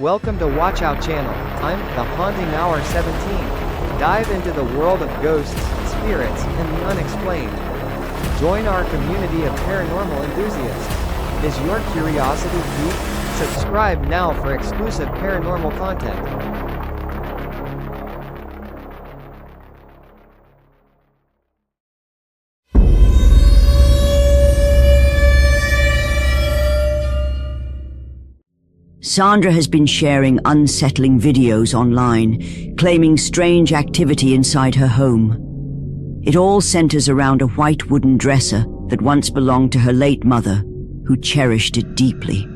Welcome to WatchOut channel. I'm the Haunting Hour 17. Dive into the world of ghosts, spirits, and the unexplained. Join our community of paranormal enthusiasts. Is your curiosity piqued? Subscribe now for exclusive paranormal content. Sandra has been sharing unsettling videos online, claiming strange activity inside her home. It all centers around a white wooden dresser that once belonged to her late mother, who cherished it deeply.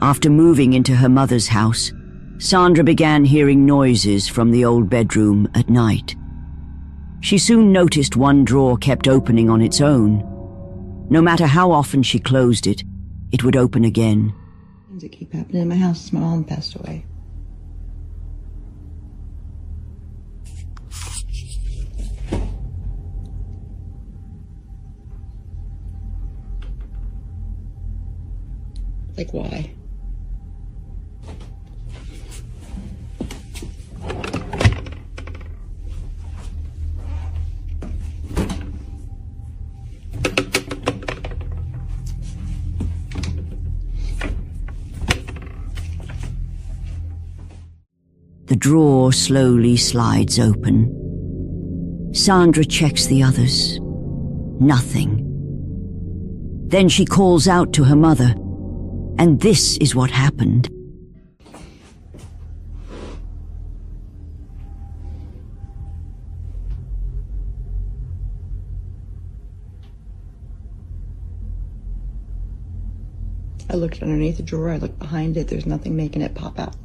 After moving into her mother's house, Sandra began hearing noises from the old bedroom at night. She soon noticed one drawer kept opening on its own. No matter how often she closed it, it would open again. Things that keep happening in my house since my mom passed away. Like, why? The drawer slowly slides open. Sandra checks the others. Nothing. Then she calls out to her mother, and this is what happened. I looked underneath the drawer, I looked behind it, there's nothing making it pop out.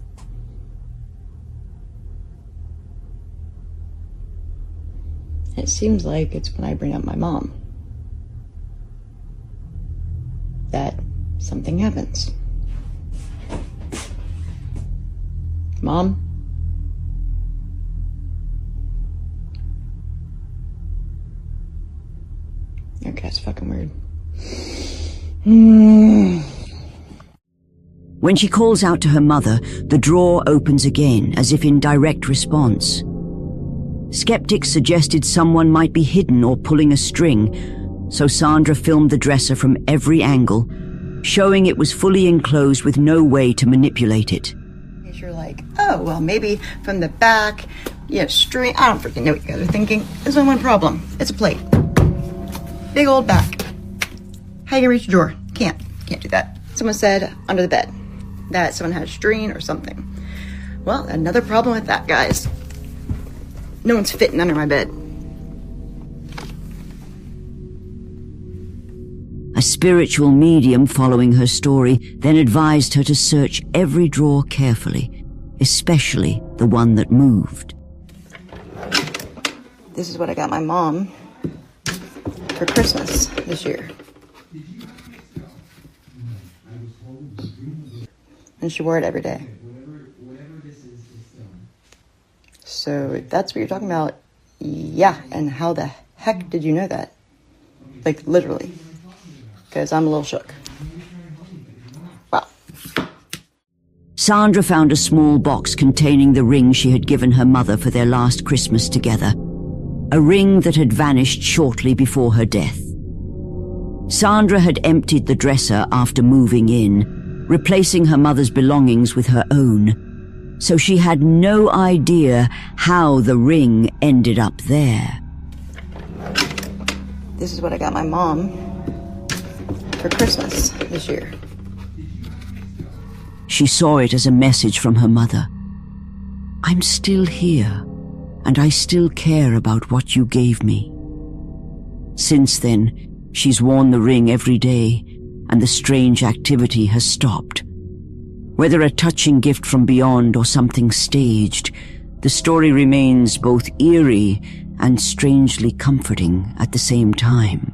It seems like it's when I bring up my mom that something happens. Mom? Okay, it's fucking weird. When she calls out to her mother, the drawer opens again, as if in direct response. Skeptics suggested someone might be hidden or pulling a string, so Sandra filmed the dresser from every angle, showing it was fully enclosed with no way to manipulate it. You're like, oh, well, maybe from the back, string. I don't freaking know what you guys are thinking. There's only one problem. It's a plate. Big old back. How you gonna reach the drawer? Can't do that. Someone said under the bed that someone had a string or something. Well, another problem with that, guys. No one's fitting under my bed. A spiritual medium following her story then advised her to search every drawer carefully, especially the one that moved. This is what I got my mom for Christmas this year. And she wore it every day. So if that's what you're talking about, yeah, and how the heck did you know that? Like, literally. Because I'm a little shook. Wow. Sandra found a small box containing the ring she had given her mother for their last Christmas together. A ring that had vanished shortly before her death. Sandra had emptied the dresser after moving in, replacing her mother's belongings with her own. So she had no idea how the ring ended up there. This is what I got my mom for Christmas this year. She saw it as a message from her mother. I'm still here, and I still care about what you gave me. Since then, she's worn the ring every day, and the strange activity has stopped. Whether a touching gift from beyond or something staged, the story remains both eerie and strangely comforting at the same time.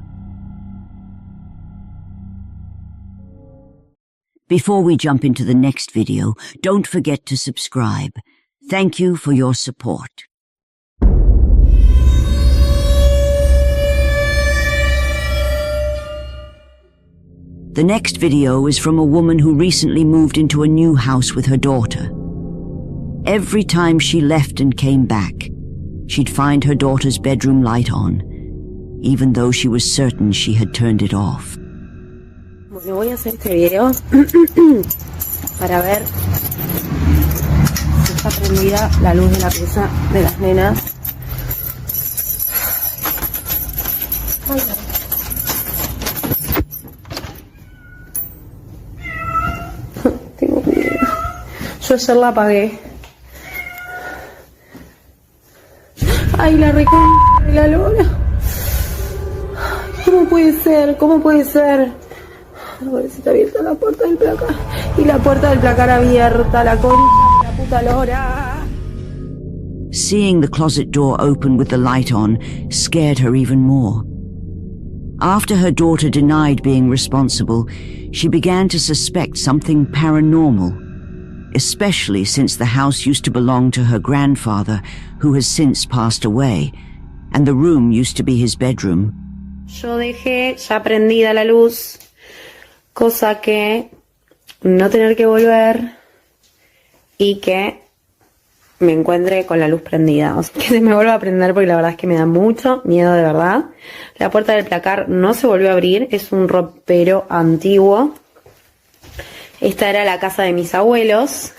Before we jump into the next video, don't forget to subscribe. Thank you for your support. The next video is from a woman who recently moved into a new house with her daughter. Every time she left and came back, she'd find her daughter's bedroom light on, even though she was certain she had turned it off. Bueno, voy a hacer este video para ver si está prendida la luz de la pieza de las nenas. Ay, no. Tengo miedo. Yo ayer la apagué. Ay, la recontra de la lona. ¿Cómo puede ser? ¿Cómo puede ser? A ver si está abierta la puerta del placar. Y la puerta del placar abierta, la concha de la puta lora. Seeing the closet door open with the light on scared her even more. After her daughter denied being responsible, she began to suspect something paranormal, especially since the house used to belong to her grandfather, who has since passed away, and the room used to be his bedroom. Yo dejé ya prendida la luz, cosa que no tener que volver y que me encuentre con la luz prendida. O sea, que se me vuelva a prender porque la verdad es que me da mucho miedo, de verdad. La puerta del placar no se volvió a abrir, es un ropero antiguo. Esta era la casa de mis abuelos.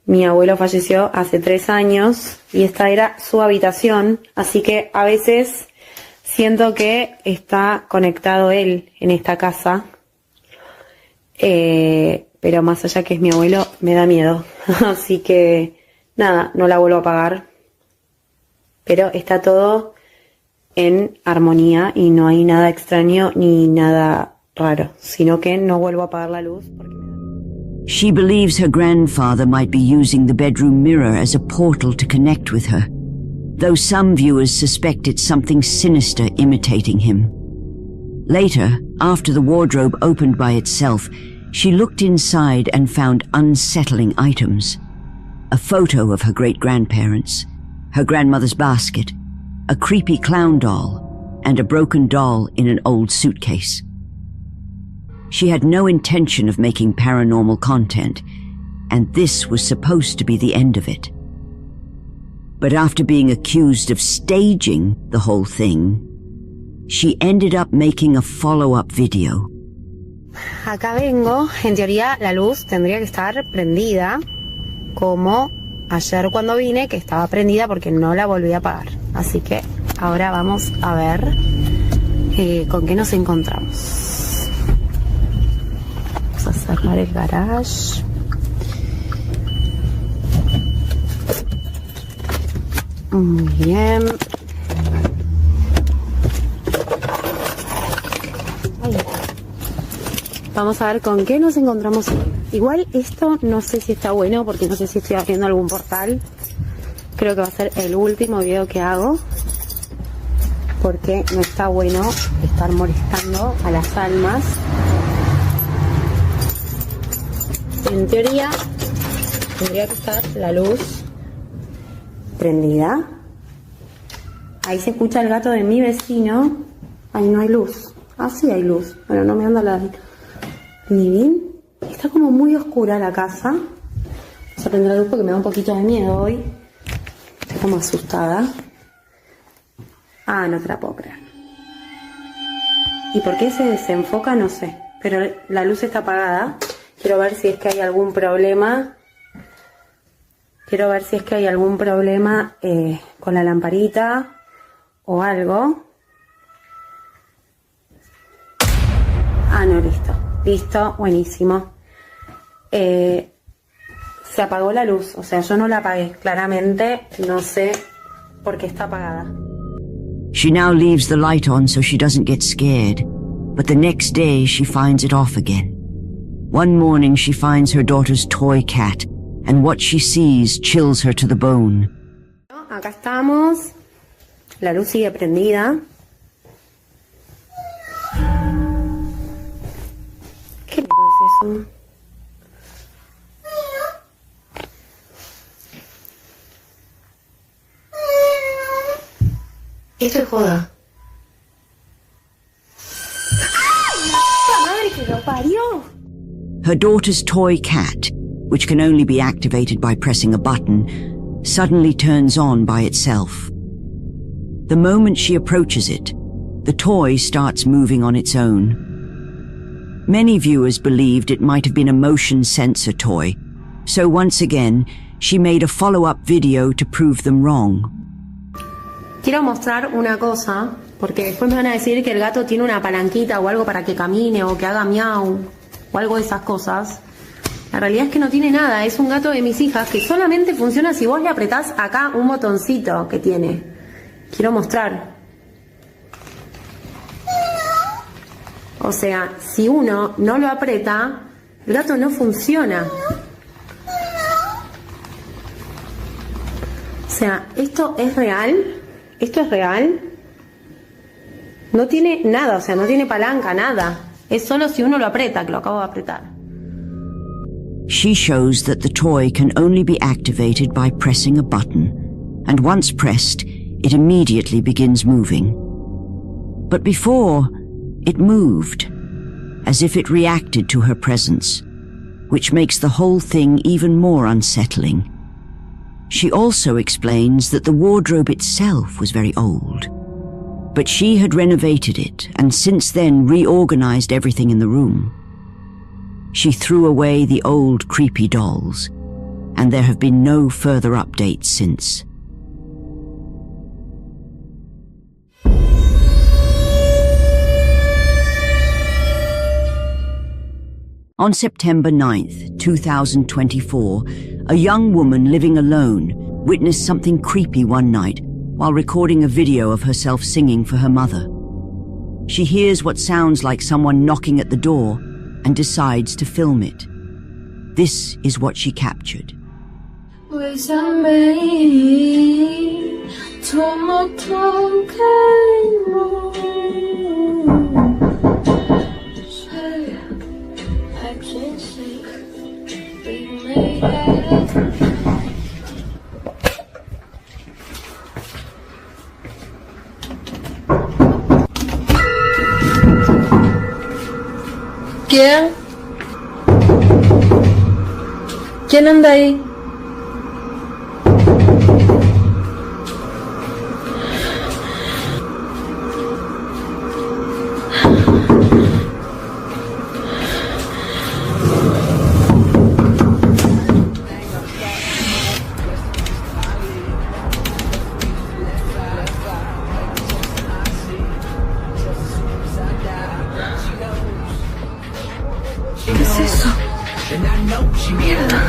Mi abuelo falleció hace 3 años y esta era su habitación, así que a veces siento que está conectado él en esta casa. Pero más allá que es mi abuelo, me da miedo. Así que nada, no la vuelvo a apagar. Pero está todo en armonía y no hay nada extraño ni nada raro, sino que no vuelvo a apagar la luz porque me da miedo. She believes her grandfather might be using the bedroom mirror as a portal to connect with her, though some viewers suspect it's something sinister imitating him. Later, after the wardrobe opened by itself, she looked inside and found unsettling items. A photo of her great-grandparents, her grandmother's basket, a creepy clown doll, and a broken doll in an old suitcase. She had no intention of making paranormal content, and this was supposed to be the end of it. But after being accused of staging the whole thing, she ended up making a follow-up video. Acá vengo, en teoría la luz tendría que estar prendida, como ayer cuando vine, que estaba prendida porque no la volví a apagar. Así que ahora vamos a ver con qué nos encontramos. Vamos a cerrar el garage. Muy bien. Ahí. Vamos a ver con qué nos encontramos hoy. Igual esto no sé si está bueno porque no sé si estoy haciendo algún portal. Creo que va a ser el último video que hago, porque no está bueno estar molestando a las almas. En teoría tendría que estar la luz prendida. Ahí se escucha el gato de mi vecino. Ahí no hay luz. Ah, sí hay luz. Bueno, no me anda la living. Está como muy oscura la casa. Vamos a prender la luz porque me da un poquito de miedo hoy. Estoy como asustada. Ah, no te la puedo creer. ¿Y por qué se desenfoca? No sé. Pero la luz está apagada. Quiero ver si es que hay algún problema. Quiero ver si es que hay algún problema con la lamparita o algo. Ah, no, listo. Listo, buenísimo. Se apagó la luz. O sea, yo no la apagué. Claramente no sé por qué está apagada. She now leaves the light on so she doesn't get scared, but the next day she finds it off again. One morning she finds her daughter's toy cat, and what she sees chills her to the bone. Acá estamos. La luz sigue prendida. ¿Qué mierda es eso? Esto es joda. ¡Ah! ¡La madre que lo Her daughter's toy cat, which can only be activated by pressing a button, suddenly turns on by itself. The moment she approaches it, the toy starts moving on its own. Many viewers believed it might have been a motion sensor toy, so once again, she made a follow-up video to prove them wrong. Quiero mostrar una cosa, porque después me van a decir que el gato tiene una palanquita o algo para que camine o que haga miau o algo de esas cosas. La realidad es que no tiene nada, es un gato de mis hijas que solamente funciona si vos le apretás acá un botoncito que tiene. Quiero mostrar. O sea, si uno no lo aprieta, el gato no funciona. O sea, esto es real. Esto es real. No tiene nada, o sea, no tiene palanca, nada. Es solo si uno lo aprieta, que lo acabo de apretar. She shows that the toy can only be activated by pressing a button, and once pressed, it immediately begins moving. But before, it moved, as if it reacted to her presence, which makes the whole thing even more unsettling. She also explains that the wardrobe itself was very old, but she had renovated it and since then reorganized everything in the room. She threw away the old creepy dolls, and there have been no further updates since. On September 9th, 2024, a young woman living alone witnessed something creepy one night while recording a video of herself singing for her mother. She hears what sounds like someone knocking at the door and decides to film it. This is what she captured. ¿Quién? ¿Quién anda ahí? ¿Qué es eso? Mierda.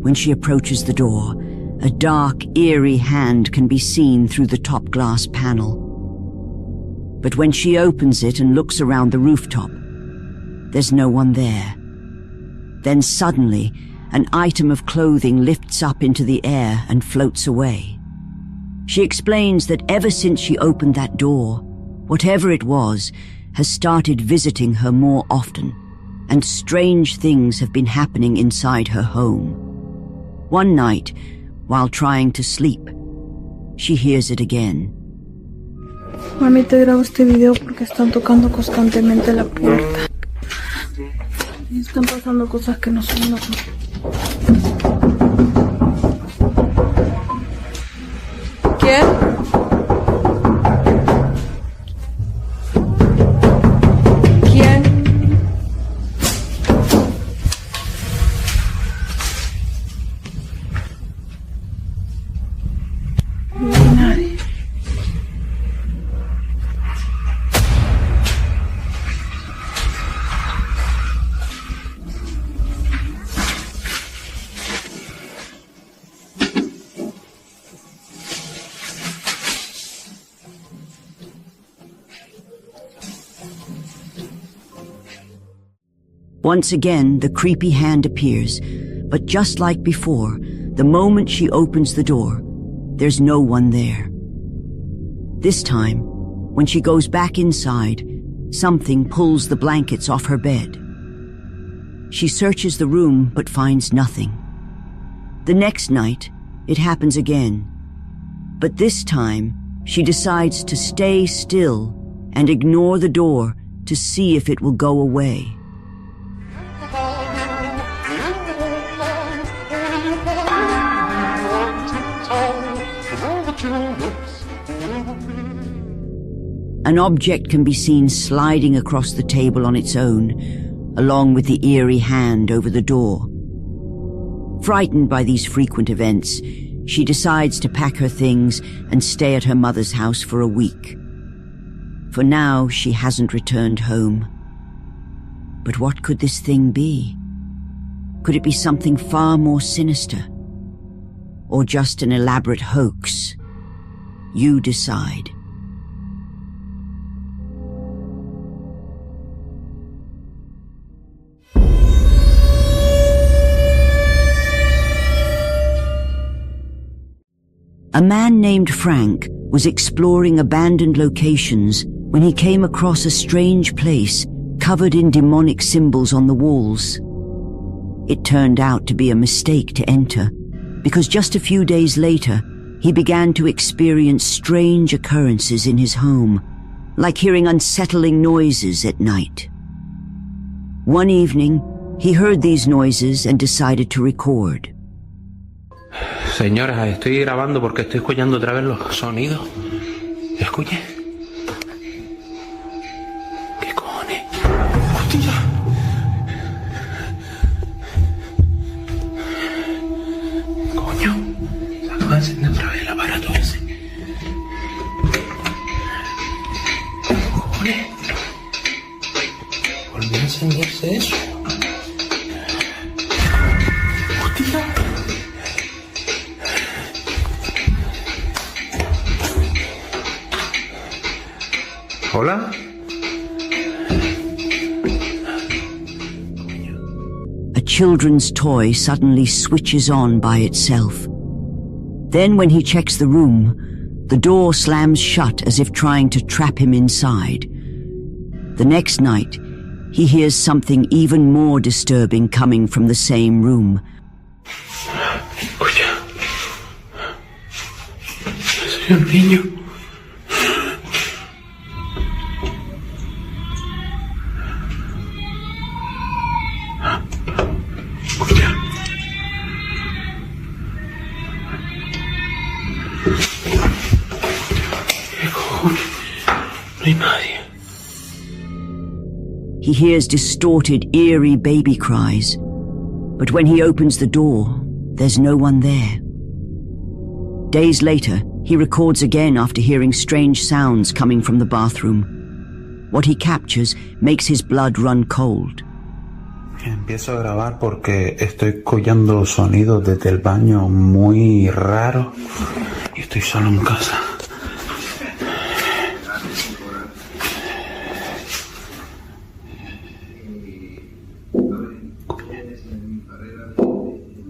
When she approaches the door, a dark, eerie hand can be seen through the top glass panel. But when she opens it and looks around the rooftop, there's no one there. Then suddenly, an item of clothing lifts up into the air and floats away. She explains that ever since she opened that door, whatever it was has started visiting her more often, and strange things have been happening inside her home. One night, while trying to sleep, she hears it again. Mami, te grabo este video porque están tocando constantemente la puerta. Y están pasando cosas que no son normales. ¿Quién? ¿Quién? No hay nadie. Once again, the creepy hand appears, but just like before, the moment she opens the door, there's no one there. This time, when she goes back inside, something pulls the blankets off her bed. She searches the room but finds nothing. The next night, it happens again. But this time, she decides to stay still and ignore the door to see if it will go away. An object can be seen sliding across the table on its own, along with the eerie hand over the door. Frightened by these frequent events, she decides to pack her things and stay at her mother's house for a week. For now, she hasn't returned home. But what could this thing be? Could it be something far more sinister? Or just an elaborate hoax? You decide. A man named Frank was exploring abandoned locations when he came across a strange place covered in demonic symbols on the walls. It turned out to be a mistake to enter, because just a few days later, he began to experience strange occurrences in his home, like hearing unsettling noises at night. One evening, he heard these noises and decided to record. Señora, estoy grabando porque estoy escuchando otra vez los sonidos. Escuche. ¿Qué cojones? ¡Hostia! Coño, se acaba de encender otra vez el aparato ese. ¿Qué cojones? Volvió a encenderse eso. ¡Hostia! Hola. A children's toy suddenly switches on by itself. Then when he checks the room, the door slams shut as if trying to trap him inside. The next night, he hears something even more disturbing coming from the same room. Escucha. Soy un niño. No hay nadie. He hears distorted, eerie baby cries. But when he opens the door, there's no one there. Days later, he records again after hearing strange sounds coming from the bathroom. What he captures makes his blood run cold. Empiezo a grabar porque estoy escuchando sonidos desde el baño muy raros y estoy solo en casa.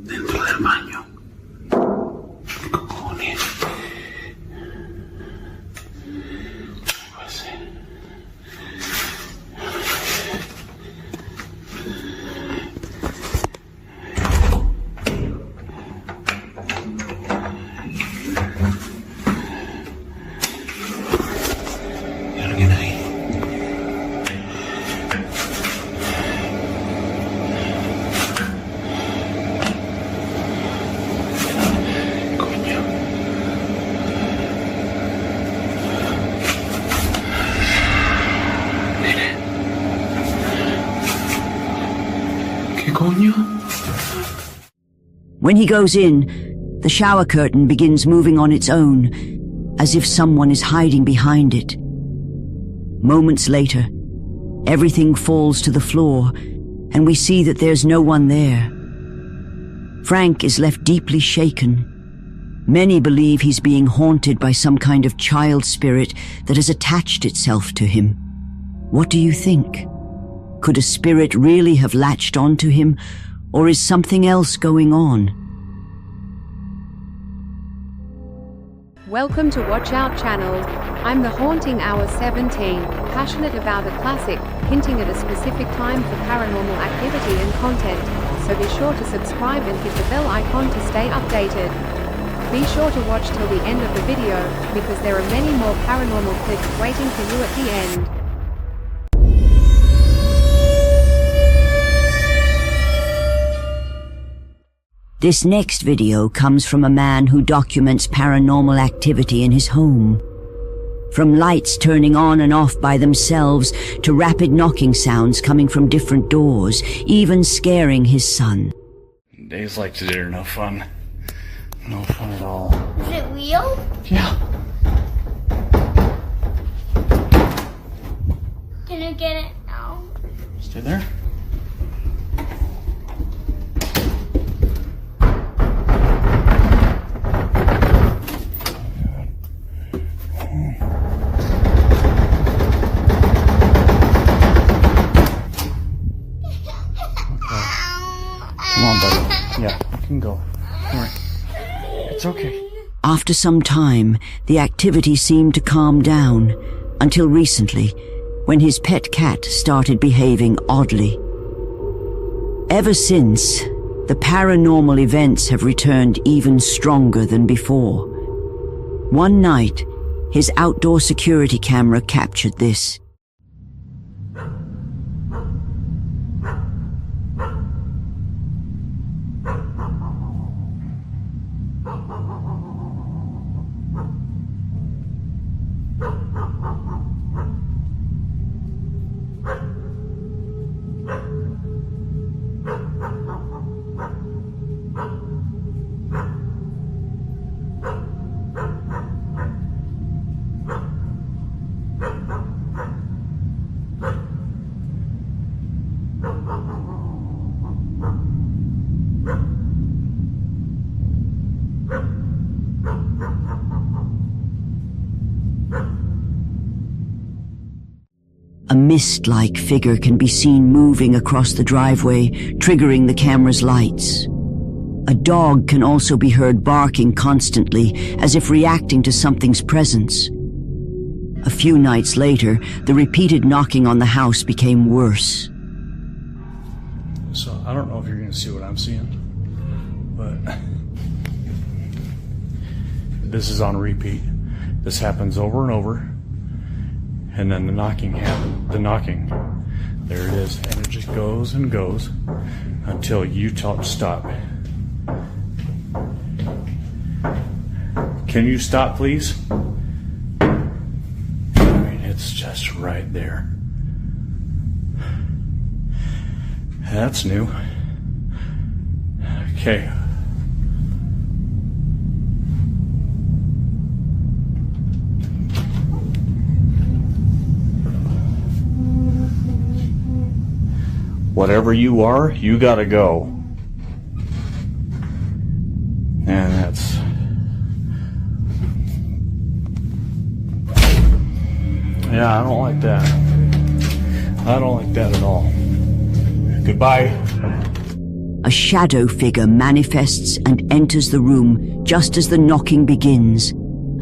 Dentro del baño. ¿Qué cojones? Pues ¿hay alguien ahí? ¿Qué coño? When he goes in, the shower curtain begins moving on its own, as if someone is hiding behind it. Moments later, everything falls to the floor, and we see that there's no one there. Frank is left deeply shaken. Many believe he's being haunted by some kind of child spirit that has attached itself to him. What do you think? Could a spirit really have latched onto him, or is something else going on? Welcome to WatchOut channel. I'm the Haunting Hour 17, passionate about a classic, hinting at a specific time for paranormal activity and content, so be sure to subscribe and hit the bell icon to stay updated. Be sure to watch till the end of the video, because there are many more paranormal clips waiting for you at the end. This next video comes from a man who documents paranormal activity in his home. From lights turning on and off by themselves to rapid knocking sounds coming from different doors, even scaring his son. Days like today are no fun. No fun at all. Is it real? Yeah. Can I get it now? Stay there. Come on, buddy. Yeah, you can go. All right. It's okay. After some time, the activity seemed to calm down, until recently, when his pet cat started behaving oddly. Ever since, the paranormal events have returned even stronger than before. One night, his outdoor security camera captured this. A mist-like figure can be seen moving across the driveway, triggering the camera's lights. A dog can also be heard barking constantly, as if reacting to something's presence. A few nights later, the repeated knocking on the house became worse. So, I don't know if you're going to see what I'm seeing, but this is on repeat. This happens over and over. And then the knocking happens. The knocking. There it is. And it just goes and goes until you tell it to stop. Can you stop, please? I mean, it's just right there. That's new. Okay. Whatever you are, you gotta go. And that's... Yeah, I don't like that. I don't like that at all. Goodbye. A shadow figure manifests and enters the room just as the knocking begins,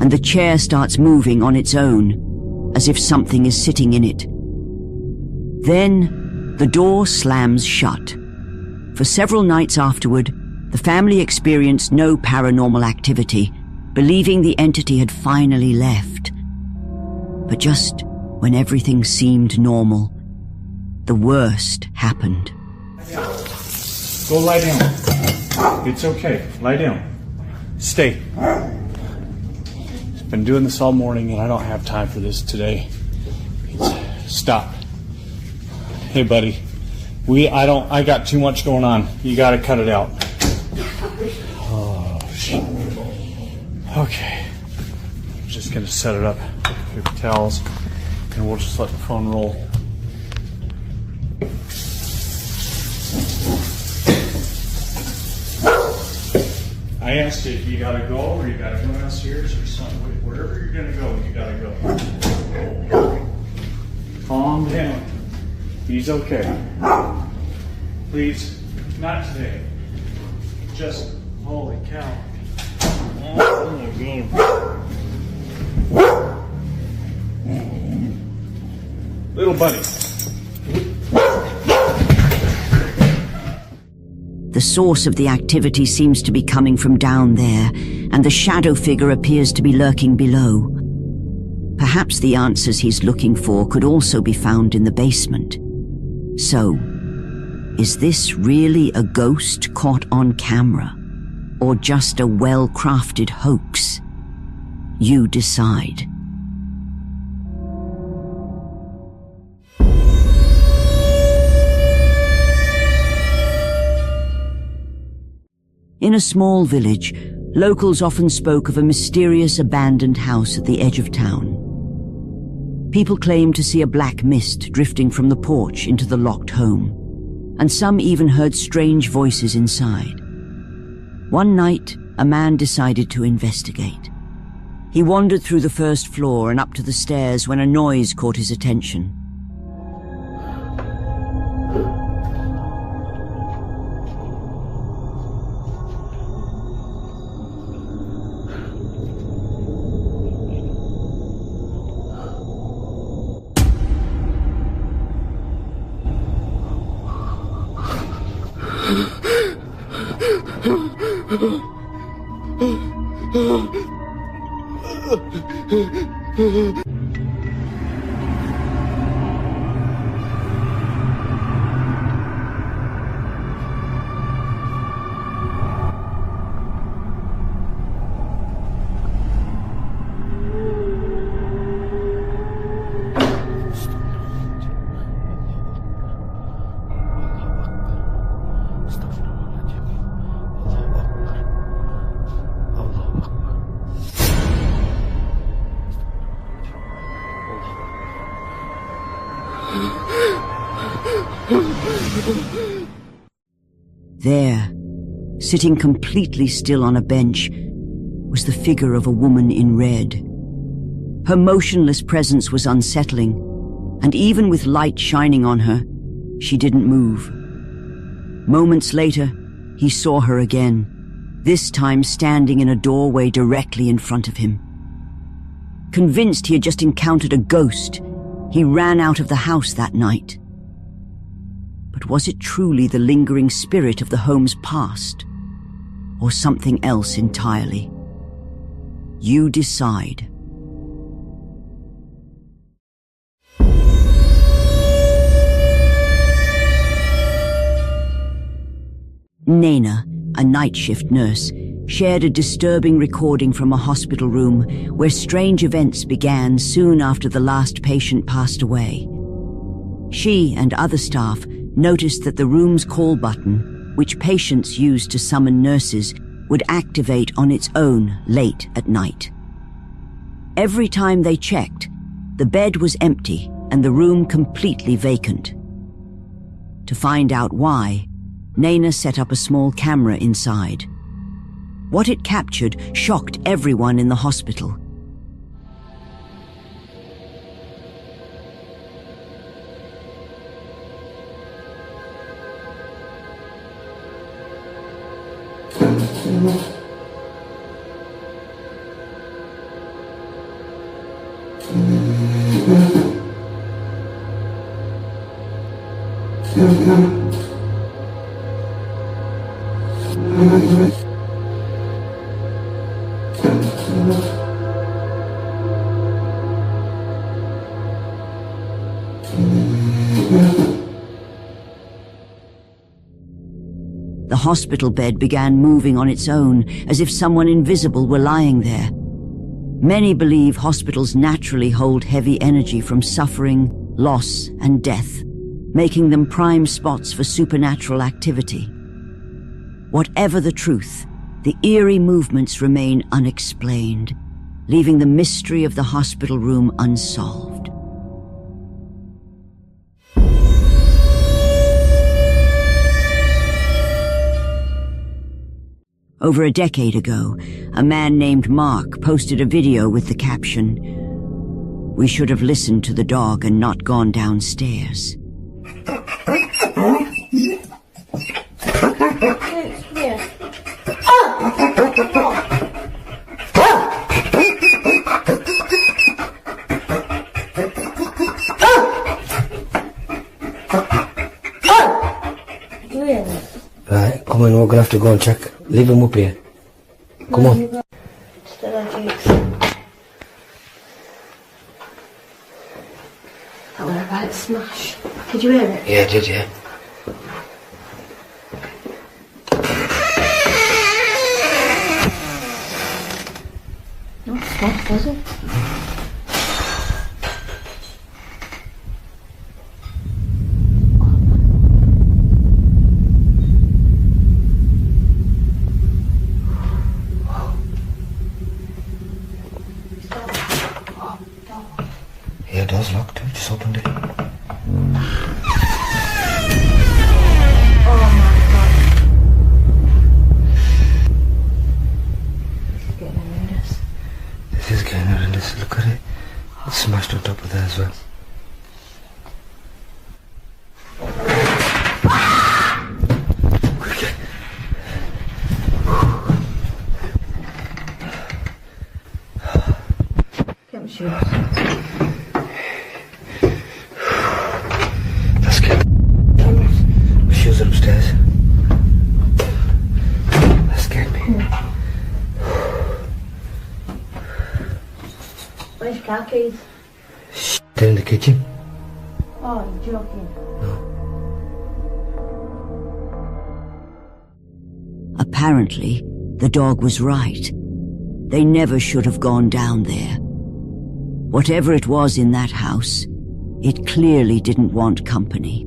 and the chair starts moving on its own, as if something is sitting in it. Then, the door slams shut. For several nights afterward, the family experienced no paranormal activity, believing the entity had finally left. But just when everything seemed normal, the worst happened. Go lie down. It's okay. Lie down. Stay. I've been doing this all morning and I don't have time for this today. Stop. Hey, buddy. I got too much going on. You gotta cut it out. Oh, shit. Okay. I'm just gonna set it up with paper towels and we'll just let the phone roll. I asked you if you gotta go or you gotta go downstairs or something. Wherever you're gonna go, you gotta go. Calm down. He's okay. Please, not today. Just, holy cow. Oh my God. Little buddy. The The source of the activity seems to be coming from down there, and the shadow figure appears to be lurking below. Perhaps the answers he's looking for could also be found in the basement. So, is this really a ghost caught on camera, or just a well-crafted hoax? You decide. In a small village, locals often spoke of a mysterious abandoned house at the edge of town. People claimed to see a black mist drifting from the porch into the locked home, and some even heard strange voices inside. One night, a man decided to investigate. He wandered through the first floor and up to the stairs when a noise caught his attention. There, sitting completely still on a bench, was the figure of a woman in red. Her motionless presence was unsettling, and even with light shining on her, she didn't move. Moments later, he saw her again, this time standing in a doorway directly in front of him. Convinced he had just encountered a ghost, he ran out of the house that night. But was it truly the lingering spirit of the home's past, or something else entirely? You decide. Nana, a night shift nurse, shared a disturbing recording from a hospital room where strange events began soon after the last patient passed away. She and other staff noticed that the room's call button, which patients used to summon nurses, would activate on its own late at night. Every time they checked, the bed was empty and the room completely vacant. To find out why, Nana set up a small camera inside. What it captured shocked everyone in the hospital. The hospital bed began moving on its own, as if someone invisible were lying there. Many believe hospitals naturally hold heavy energy from suffering, loss, and death, making them prime spots for supernatural activity. Whatever the truth, the eerie movements remain unexplained, leaving the mystery of the hospital room unsolved. Over a decade ago, a man named Mark posted a video with the caption, "We should have listened to the dog and not gone downstairs." Right, come on, we're gonna have to go and check. Leave him up here. Come on. Still on cheeks. That was a right smash. Did you hear it? Yeah, I did, yeah. Not smash, was it? Yeah, it does lock too. Just opened it. Oh my god. This is getting horrendous. This is getting horrendous. Look at it. It's smashed on top of there as well. Quick. Get my shoes. That's good. My shoes are upstairs. That scared me. Where's your car keys? They're in the kitchen. Oh, you're joking. Apparently, the dog was right. They never should have gone down there. Whatever it was in that house, it clearly didn't want company.